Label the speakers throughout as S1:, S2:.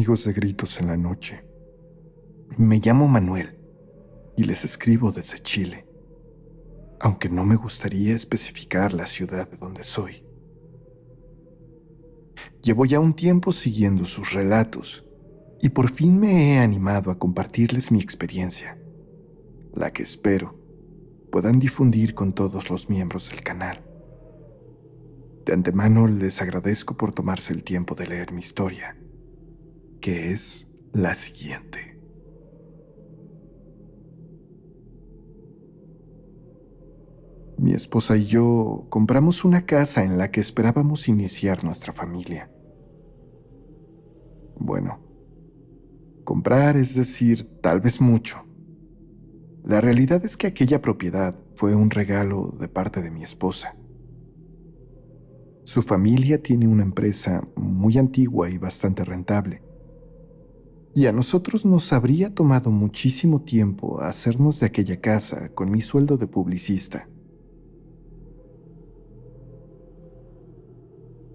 S1: amigos de Gritos en la Noche. Me llamo Manuel y les escribo desde Chile, aunque no me gustaría especificar la ciudad de donde soy. Llevo ya un tiempo siguiendo sus relatos y por fin me he animado a compartirles mi experiencia, la que espero puedan difundir con todos los miembros del canal. De antemano les agradezco por tomarse el tiempo de leer mi historia, que es la siguiente. Mi esposa y yo compramos una casa en la que esperábamos iniciar nuestra familia. Bueno, comprar es decir, tal vez mucho. La realidad es que aquella propiedad fue un regalo de parte de mi esposa. Su familia tiene una empresa muy antigua y bastante rentable. Y a nosotros nos habría tomado muchísimo tiempo hacernos de aquella casa con mi sueldo de publicista.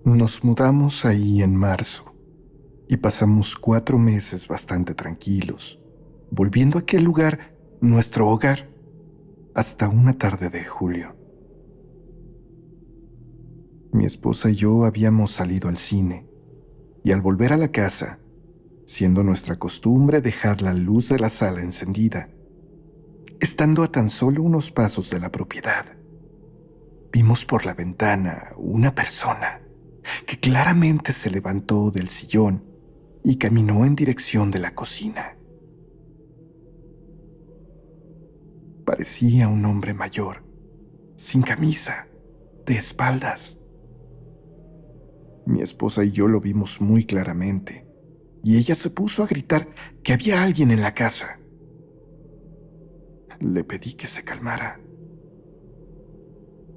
S1: Nos mudamos ahí en marzo y pasamos 4 meses bastante tranquilos, volviendo a aquel lugar, nuestro hogar, hasta una tarde de julio. Mi esposa y yo habíamos salido al cine y al volver a la casa, siendo nuestra costumbre dejar la luz de la sala encendida, estando a tan solo unos pasos de la propiedad, vimos por la ventana una persona que claramente se levantó del sillón y caminó en dirección de la cocina. Parecía un hombre mayor, sin camisa, de espaldas. Mi esposa y yo lo vimos muy claramente, y ella se puso a gritar que había alguien en la casa. Le pedí que se calmara.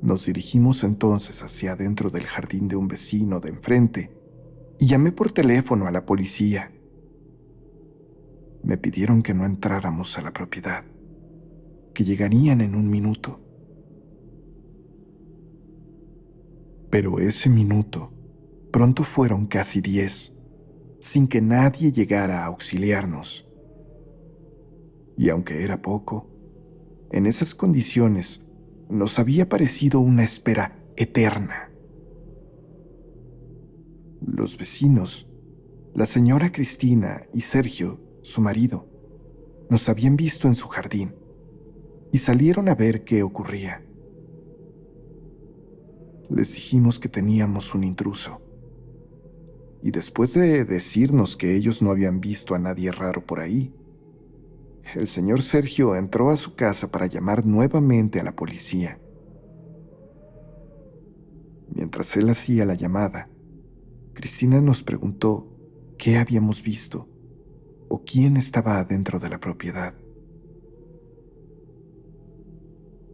S1: Nos dirigimos entonces hacia adentro del jardín de un vecino de enfrente y llamé por teléfono a la policía. Me pidieron que no entráramos a la propiedad, que llegarían en un minuto. Pero ese minuto pronto fueron casi 10, sin que nadie llegara a auxiliarnos. Y aunque era poco, en esas condiciones nos había parecido una espera eterna. Los vecinos, la señora Cristina y Sergio, su marido, nos habían visto en su jardín y salieron a ver qué ocurría. Les dijimos que teníamos un intruso, y después de decirnos que ellos no habían visto a nadie raro por ahí, el señor Sergio entró a su casa para llamar nuevamente a la policía. Mientras él hacía la llamada, Cristina nos preguntó qué habíamos visto o quién estaba adentro de la propiedad.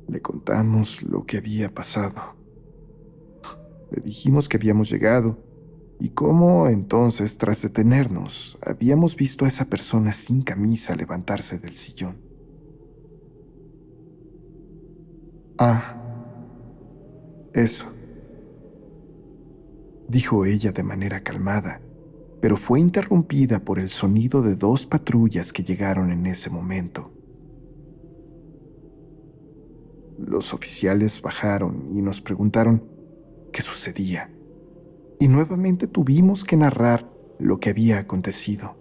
S1: Le contamos lo que había pasado. Le dijimos que habíamos llegado y cómo entonces, tras detenernos, habíamos visto a esa persona sin camisa levantarse del sillón. Ah, eso, dijo ella de manera calmada, pero fue interrumpida por el sonido de 2 patrullas que llegaron en ese momento. Los oficiales bajaron y nos preguntaron qué sucedía, y nuevamente tuvimos que narrar lo que había acontecido.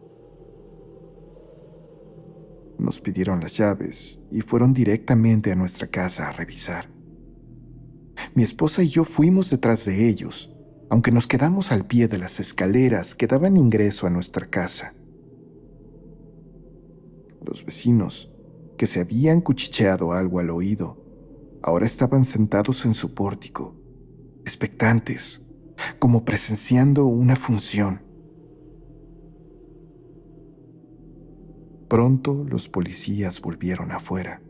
S1: Nos pidieron las llaves y fueron directamente a nuestra casa a revisar. Mi esposa y yo fuimos detrás de ellos, aunque nos quedamos al pie de las escaleras que daban ingreso a nuestra casa. Los vecinos, que se habían cuchicheado algo al oído, ahora estaban sentados en su pórtico, expectantes, como presenciando una función. Pronto los policías volvieron afuera.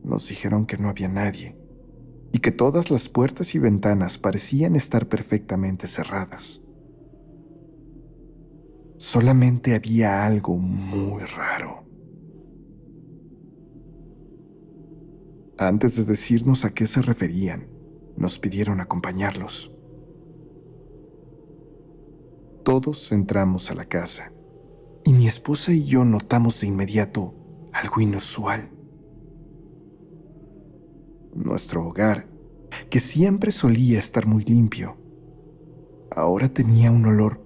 S1: Nos dijeron que no había nadie y que todas las puertas y ventanas parecían estar perfectamente cerradas. Solamente había algo muy raro. Antes de decirnos a qué se referían, nos pidieron acompañarlos. todos entramos a la casa y mi esposa y yo notamos de inmediato algo inusual. Nuestro hogar, que siempre solía estar muy limpio, ahora tenía un olor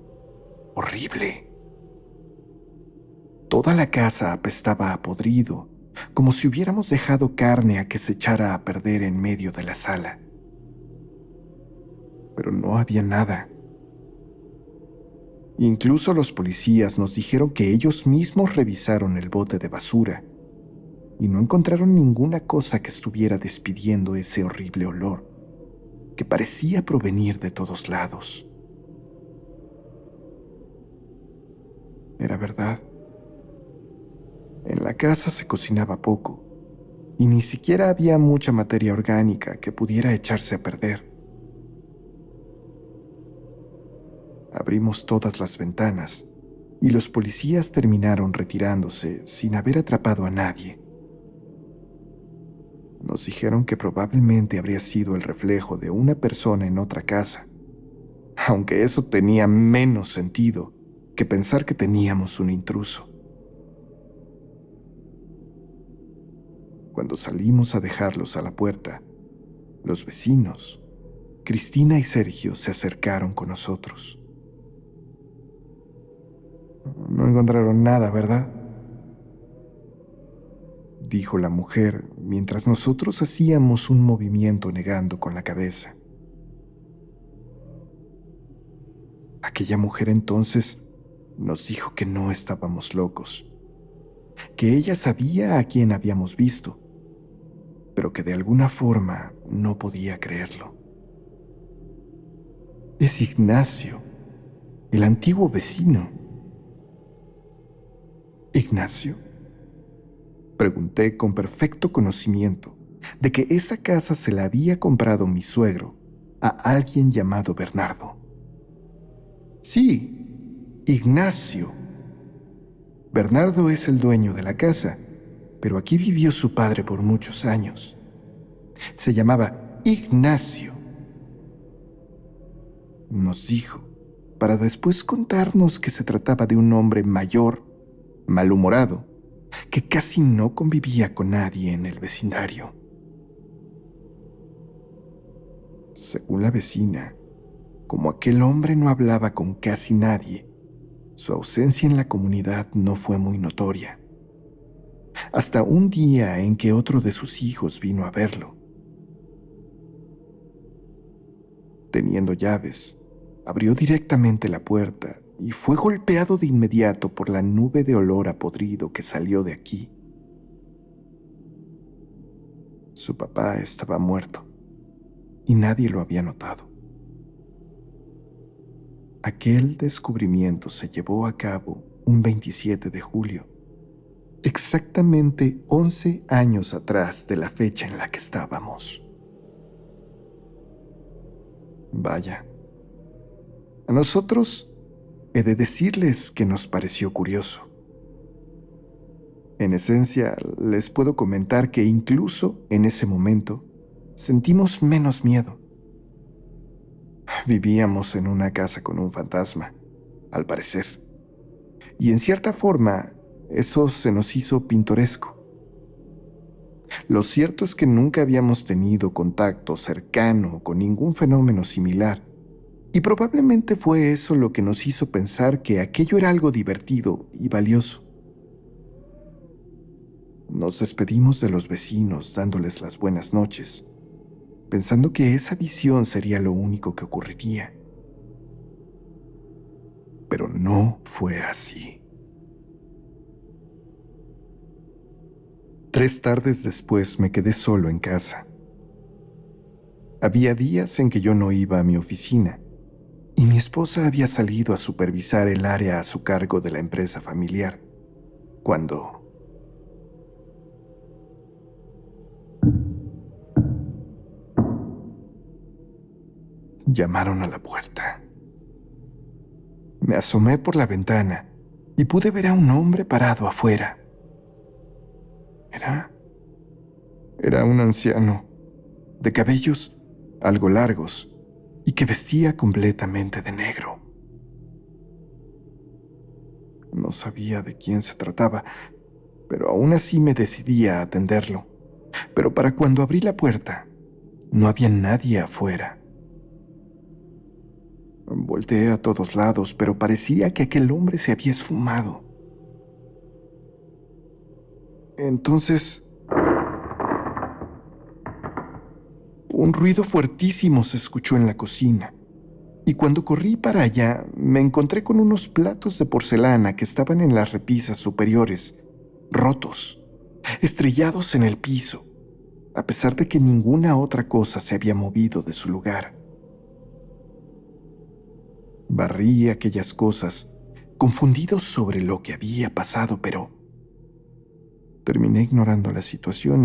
S1: horrible. Toda la casa apestaba a podrido, como si hubiéramos dejado carne a que se echara a perder en medio de la sala. Pero no había nada. Incluso los policías nos dijeron que ellos mismos revisaron el bote de basura y no encontraron ninguna cosa que estuviera despidiendo ese horrible olor que parecía provenir de todos lados. Era verdad. En la casa se cocinaba poco y ni siquiera había mucha materia orgánica que pudiera echarse a perder. Abrimos todas las ventanas y los policías terminaron retirándose sin haber atrapado a nadie. Nos dijeron que probablemente habría sido el reflejo de una persona en otra casa, aunque eso tenía menos sentido que pensar que teníamos un intruso. Cuando salimos a dejarlos a la puerta, los vecinos, Cristina y Sergio, se acercaron con nosotros. No encontraron nada, ¿verdad?, dijo la mujer mientras nosotros hacíamos un movimiento negando con la cabeza. Aquella mujer entonces nos dijo que no estábamos locos, que ella sabía a quién habíamos visto, pero que de alguna forma no podía creerlo. Es Ignacio, el antiguo vecino. ¿Ignacio?, pregunté con perfecto conocimiento de que esa casa se la había comprado mi suegro a alguien llamado Bernardo. Sí, Ignacio. Bernardo es el dueño de la casa, pero aquí vivió su padre por muchos años. Se llamaba Ignacio, nos dijo, para después contarnos que se trataba de un hombre mayor, malhumorado, que casi no convivía con nadie en el vecindario. Según la vecina, como aquel hombre no hablaba con casi nadie, su ausencia en la comunidad no fue muy notoria. Hasta un día en que otro de sus hijos vino a verlo. Teniendo llaves, abrió directamente la puerta y fue golpeado de inmediato por la nube de olor a podrido que salió de aquí. Su papá estaba muerto y nadie lo había notado. Aquel descubrimiento se llevó a cabo un 27 de julio, exactamente 11 años atrás de la fecha en la que estábamos. Vaya, a nosotros he de decirles que nos pareció curioso. En esencia, les puedo comentar que incluso en ese momento sentimos menos miedo. Vivíamos en una casa con un fantasma, al parecer, y en cierta forma eso se nos hizo pintoresco. Lo cierto es que nunca habíamos tenido contacto cercano con ningún fenómeno similar, y probablemente fue eso lo que nos hizo pensar que aquello era algo divertido y valioso. Nos despedimos de los vecinos dándoles las buenas noches, pensando que esa visión sería lo único que ocurriría. Pero no fue así. 3 tardes después me quedé solo en casa. Había días en que yo no iba a mi oficina, y mi esposa había salido a supervisar el área a su cargo de la empresa familiar, cuando llamaron a la puerta. Me asomé por la ventana y pude ver a un hombre parado afuera. Era un anciano, de cabellos algo largos y que vestía completamente de negro. No sabía de quién se trataba, pero aún así me decidí a atenderlo. Pero para cuando abrí la puerta, no había nadie afuera. Volteé a todos lados, pero parecía que aquel hombre se había esfumado. Entonces, un ruido fuertísimo se escuchó en la cocina, y cuando corrí para allá, me encontré con unos platos de porcelana que estaban en las repisas superiores, rotos, estrellados en el piso, a pesar de que ninguna otra cosa se había movido de su lugar. Barrí aquellas cosas, confundido sobre lo que había pasado, pero terminé ignorando la situación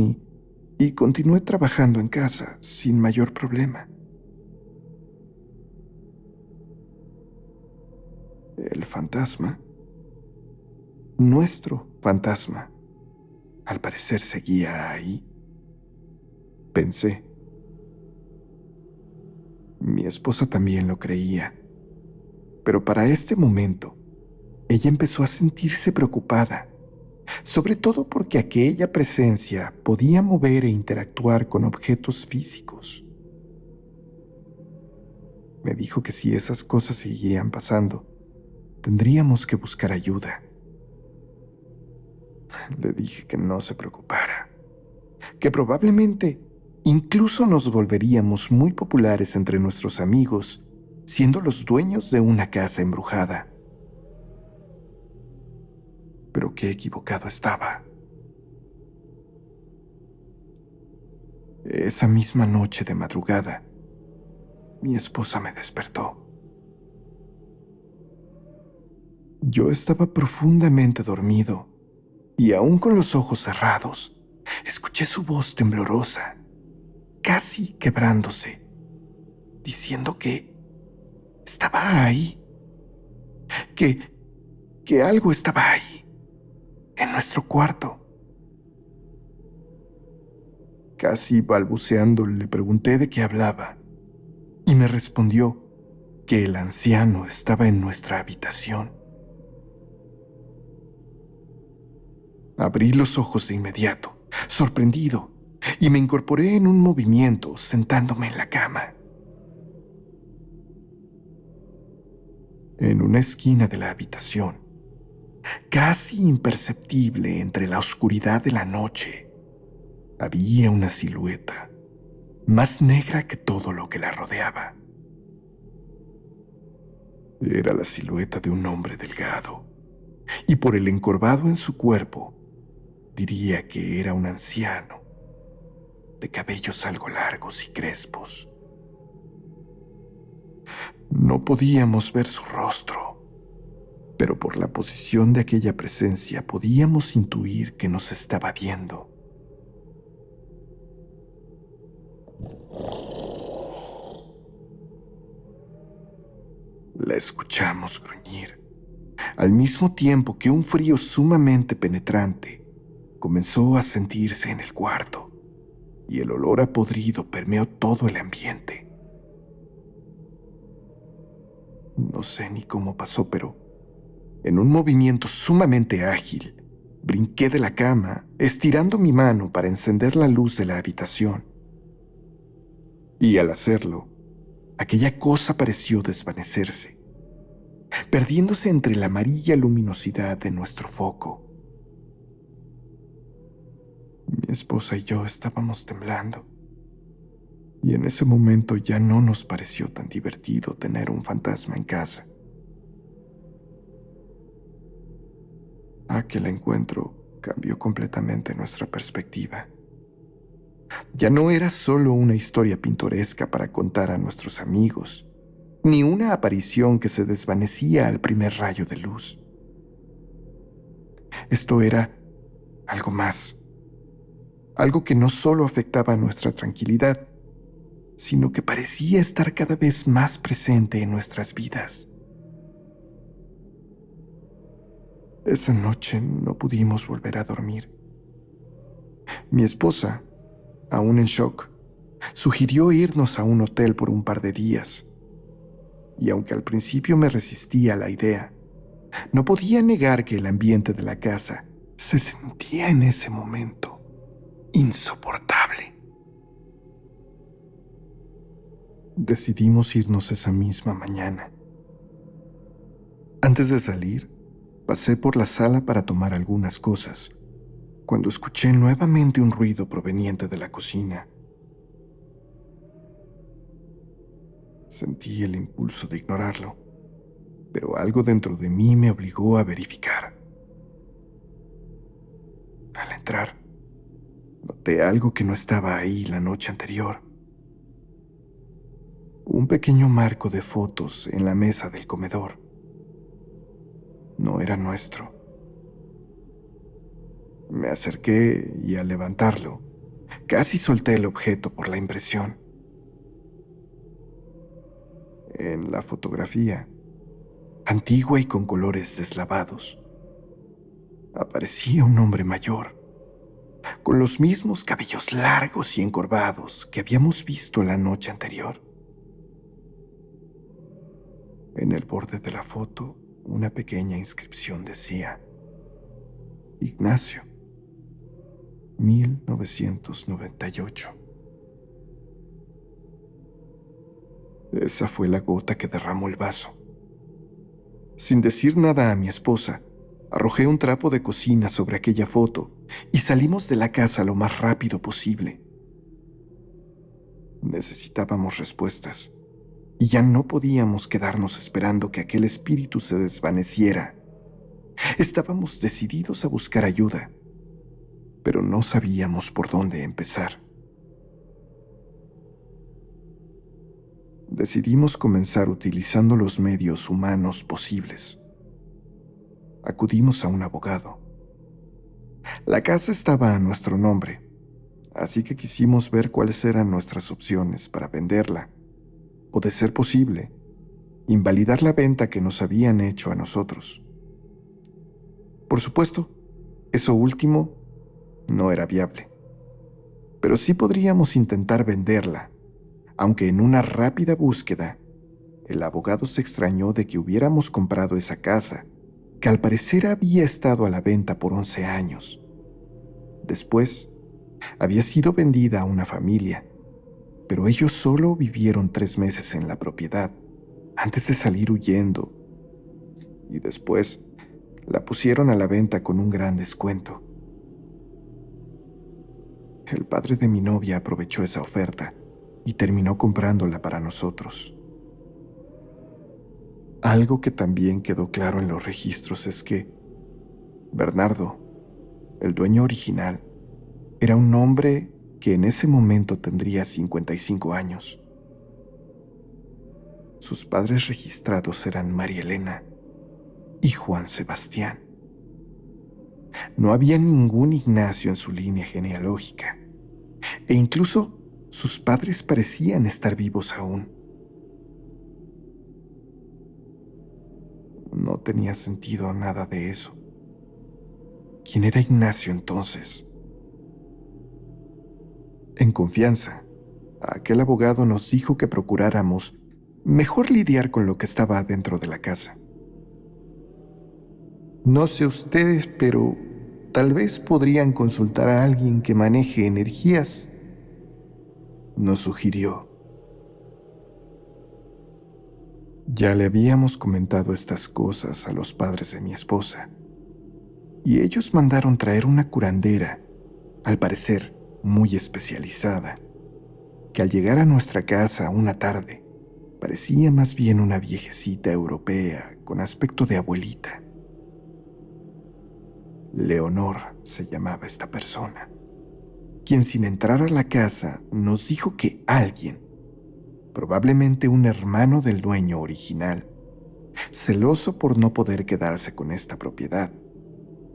S1: y continué trabajando en casa sin mayor problema. El fantasma, nuestro fantasma, al parecer seguía ahí. Pensé. Mi esposa también lo creía, pero para este momento, ella empezó a sentirse preocupada, sobre todo porque aquella presencia podía mover e interactuar con objetos físicos. Me dijo que si esas cosas seguían pasando, tendríamos que buscar ayuda. Le dije que no se preocupara, que probablemente incluso nos volveríamos muy populares entre nuestros amigos, siendo los dueños de una casa embrujada. Pero qué equivocado estaba. Esa misma noche de madrugada, mi esposa me despertó. Yo estaba profundamente dormido y aún con los ojos cerrados, escuché su voz temblorosa, casi quebrándose, diciendo que estaba ahí, que algo estaba ahí, en nuestro cuarto. Casi balbuceando le pregunté de qué hablaba y me respondió que el anciano estaba en nuestra habitación. Abrí los ojos de inmediato, sorprendido, y me incorporé en un movimiento sentándome en la cama. En una esquina de la habitación, casi imperceptible entre la oscuridad de la noche, había una silueta, más negra que todo lo que la rodeaba. Era la silueta de un hombre delgado, y por el encorvado en su cuerpo, diría que era un anciano, de cabellos algo largos y crespos. No podíamos ver su rostro, pero por la posición de aquella presencia podíamos intuir que nos estaba viendo. La escuchamos gruñir, al mismo tiempo que un frío sumamente penetrante comenzó a sentirse en el cuarto, y el olor a podrido permeó todo el ambiente. No sé ni cómo pasó, pero en un movimiento sumamente ágil, brinqué de la cama, estirando mi mano para encender la luz de la habitación. Y al hacerlo, aquella cosa pareció desvanecerse, perdiéndose entre la amarilla luminosidad de nuestro foco. Mi esposa y yo estábamos temblando, y en ese momento ya no nos pareció tan divertido tener un fantasma en casa. Aquel encuentro cambió completamente nuestra perspectiva. Ya no era solo una historia pintoresca para contar a nuestros amigos, ni una aparición que se desvanecía al primer rayo de luz. Esto era algo más, algo que no solo afectaba nuestra tranquilidad, sino que parecía estar cada vez más presente en nuestras vidas. Esa noche no pudimos volver a dormir. Mi esposa, aún en shock, sugirió irnos a un hotel por un par de días, y aunque al principio me resistía a la idea, No podía negar que el ambiente de la casa se sentía en ese momento insoportable. Decidimos irnos esa misma mañana. Antes de salir, pasé por la sala para tomar algunas cosas, cuando escuché nuevamente un ruido proveniente de la cocina. Sentí el impulso de ignorarlo, pero algo dentro de mí me obligó a verificar. Al entrar, noté algo que no estaba ahí la noche anterior. Un pequeño marco de fotos en la mesa del comedor. No era nuestro. Me acerqué y al levantarlo, casi solté el objeto por la impresión. En la fotografía, antigua y con colores deslavados, aparecía un hombre mayor, con los mismos cabellos largos y encorvados que habíamos visto la noche anterior. En el borde de la foto, una pequeña inscripción decía: Ignacio, 1998. Esa fue la gota que derramó el vaso. Sin decir nada a mi esposa, arrojé un trapo de cocina sobre aquella foto y salimos de la casa lo más rápido posible. Necesitábamos respuestas y ya no podíamos quedarnos esperando que aquel espíritu se desvaneciera. Estábamos decididos a buscar ayuda, pero no sabíamos por dónde empezar. Decidimos comenzar utilizando los medios humanos posibles. Acudimos a un abogado. La casa estaba a nuestro nombre, así que quisimos ver cuáles eran nuestras opciones para venderla, o de ser posible, invalidar la venta que nos habían hecho a nosotros. Por supuesto, eso último no era viable, pero sí podríamos intentar venderla, aunque en una rápida búsqueda, el abogado se extrañó de que hubiéramos comprado esa casa, que al parecer había estado a la venta por 11 años. Después, había sido vendida a una familia, pero ellos solo vivieron 3 meses en la propiedad, antes de salir huyendo, y después la pusieron a la venta con un gran descuento. El padre de mi novia aprovechó esa oferta y terminó comprándola para nosotros. Algo que también quedó claro en los registros es que Bernardo, el dueño original, era un hombre que en ese momento tendría 55 años. Sus padres registrados eran María Elena y Juan Sebastián. No había ningún Ignacio en su línea genealógica, e incluso sus padres parecían estar vivos aún. No tenía sentido nada de eso. ¿Quién era Ignacio entonces? En confianza, aquel abogado nos dijo que procuráramos mejor lidiar con lo que estaba dentro de la casa. No sé ustedes, pero tal vez podrían consultar a alguien que maneje energías, nos sugirió. Ya le habíamos comentado estas cosas a los padres de mi esposa, y ellos mandaron traer una curandera, al parecer muy especializada, que al llegar a nuestra casa una tarde, parecía más bien una viejecita europea con aspecto de abuelita. Leonor se llamaba esta persona, quien sin entrar a la casa nos dijo que alguien, probablemente un hermano del dueño original, celoso por no poder quedarse con esta propiedad,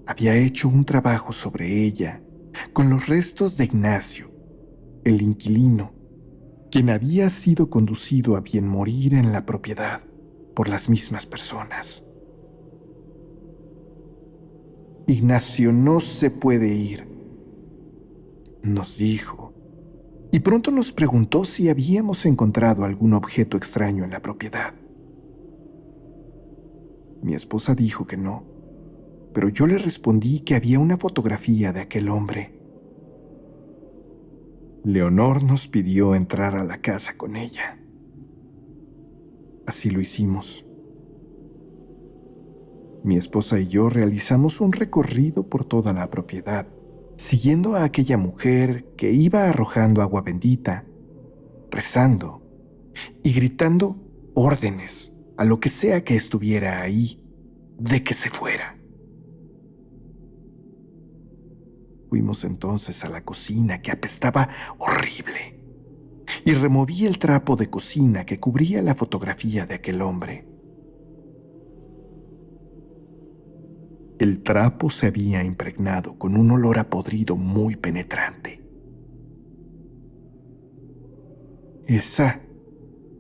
S1: había hecho un trabajo sobre ella con los restos de Ignacio, el inquilino, quien había sido conducido a bien morir en la propiedad por las mismas personas. Ignacio no se puede ir, nos dijo, y pronto nos preguntó si habíamos encontrado algún objeto extraño en la propiedad. Mi esposa dijo que no, pero yo le respondí que había una fotografía de aquel hombre. Leonor nos pidió entrar a la casa con ella. Así lo hicimos. Mi esposa y yo realizamos un recorrido por toda la propiedad, siguiendo a aquella mujer que iba arrojando agua bendita, rezando y gritando órdenes a lo que sea que estuviera ahí de que se fuera. Fuimos entonces a la cocina, que apestaba horrible, y removí el trapo de cocina que cubría la fotografía de aquel hombre. El trapo se había impregnado con un olor a podrido muy penetrante. Esa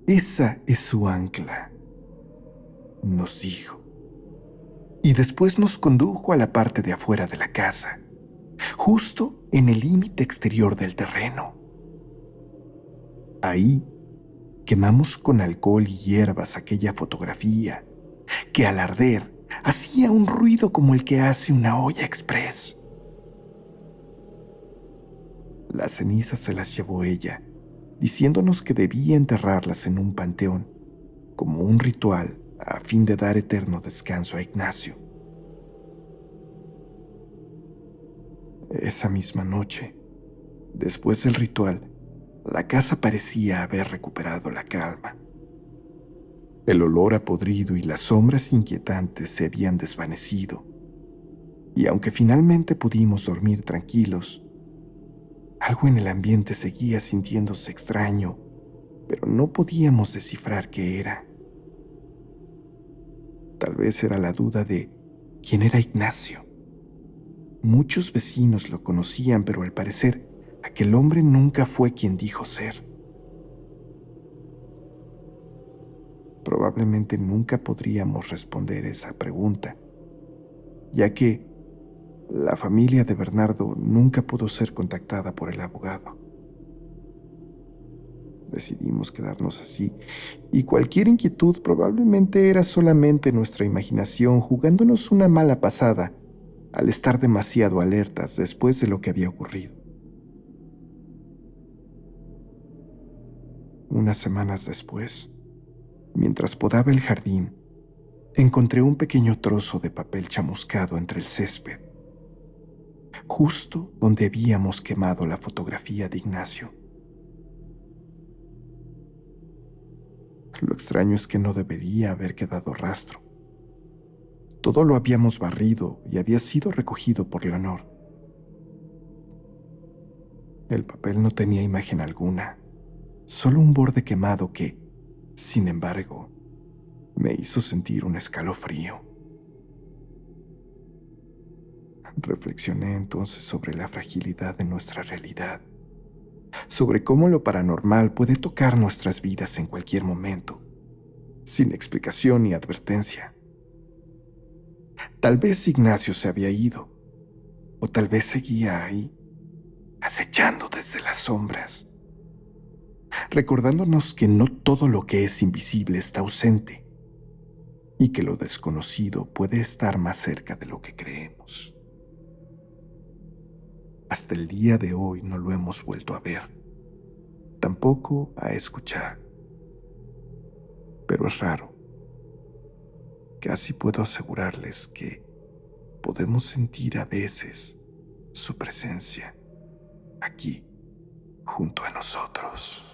S1: es su ancla, nos dijo, y después nos condujo a la parte de afuera de la casa, justo en el límite exterior del terreno. Ahí quemamos con alcohol y hierbas aquella fotografía, que al arder hacía un ruido como el que hace una olla express. Las cenizas se las llevó ella, diciéndonos que debía enterrarlas en un panteón, como un ritual a fin de dar eterno descanso a Ignacio. Esa misma noche, después del ritual, la casa parecía haber recuperado la calma. El olor a podrido y las sombras inquietantes se habían desvanecido, y aunque finalmente pudimos dormir tranquilos, algo en el ambiente seguía sintiéndose extraño, pero no podíamos descifrar qué era. Tal vez era la duda de quién era Ignacio. Muchos vecinos lo conocían, pero al parecer aquel hombre nunca fue quien dijo ser. Probablemente nunca podríamos responder esa pregunta, ya que la familia de Bernardo nunca pudo ser contactada por el abogado. Decidimos quedarnos así, y cualquier inquietud probablemente era solamente nuestra imaginación jugándonos una mala pasada al estar demasiado alertas después de lo que había ocurrido. Unas semanas después, mientras podaba el jardín, encontré un pequeño trozo de papel chamuscado entre el césped, justo donde habíamos quemado la fotografía de Ignacio. Lo extraño es que no debería haber quedado rastro. Todo lo habíamos barrido y había sido recogido por Leonor. El papel no tenía imagen alguna, solo un borde quemado que, sin embargo, me hizo sentir un escalofrío. Reflexioné entonces sobre la fragilidad de nuestra realidad, sobre cómo lo paranormal puede tocar nuestras vidas en cualquier momento, sin explicación ni advertencia. Tal vez Ignacio se había ido, o tal vez seguía ahí, acechando desde las sombras, recordándonos que no todo lo que es invisible está ausente, y que lo desconocido puede estar más cerca de lo que creemos. Hasta el día de hoy no lo hemos vuelto a ver, tampoco a escuchar. Pero es raro. Casi puedo asegurarles que podemos sentir a veces su presencia aquí, junto a nosotros.